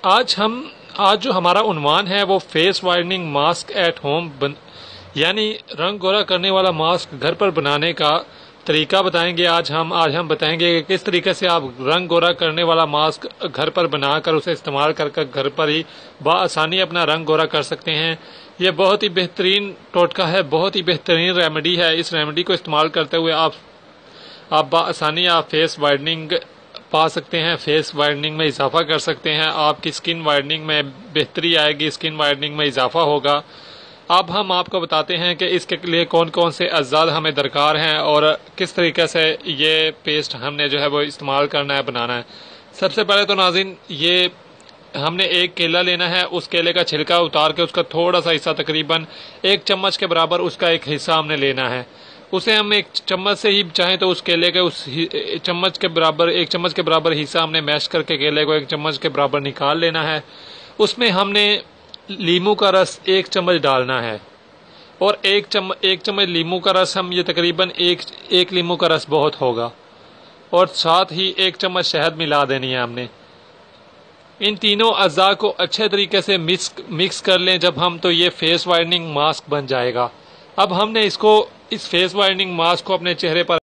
آج جو ہمارا عنوان ہے وہ face whitening mask at home یعنی رنگ گورا کرنے والا ماسک گھر پر بنانے کا طریقہ بتائیں گے۔ آج ہم بتائیں گے کہ کس طریقے سے آپ رنگ گورا کرنے والا ماسک گھر پر بنا کر اسے استعمال کر گھر پر ہی بآسانی اپنا رنگ گورا کر سکتے ہیں۔ یہ بہت ہی بہترین ٹوٹکا ہے، بہت ہی بہترین ریمیڈی ہے۔ اس ریمیڈی کو استعمال کرتے ہوئے آپ بآسانی فیس وائٹننگ پا سکتے ہیں، فیس وائٹننگ میں اضافہ کر سکتے ہیں، آپ کی سکن وائٹننگ میں بہتری آئے گی، سکن وائٹننگ میں اضافہ ہوگا۔ اب ہم آپ کو بتاتے ہیں کہ اس کے لیے کون کون سے اجزاء ہمیں درکار ہیں اور کس طریقے سے یہ پیسٹ ہم نے جو ہے وہ استعمال کرنا ہے، بنانا ہے۔ سب سے پہلے تو ناظرین، یہ ہم نے ایک کیلا لینا ہے، اس کیلے کا چھلکا اتار کے اس کا تھوڑا سا حصہ، تقریباً 1 چمچ کے برابر اس کا ایک حصہ ہم نے لینا ہے۔ اسے ہم 1 چمچ سے ہی چاہیں تو اس کیلے کے اس 1 چمچ کے برابر حصہ ہم نے میش کر کے کیلے کو 1 چمچ کے برابر نکال لینا ہے۔ اس میں ہم نے لیموں کا رس 1 چمچ ڈالنا ہے، اور 1 چمچ لیموں کا رس، ہم یہ تقریباً ایک لیموں کا رس بہت ہوگا، اور ساتھ ہی 1 چمچ شہد ملا دینی ہے ہم نے۔ ان تینوں اجزاء کو اچھے طریقے سے مکس کر لیں جب ہم، تو یہ فیس وائٹننگ ماسک بن جائے گا۔ اب ہم نے اس فیس وائٹننگ ماسک کو اپنے چہرے پر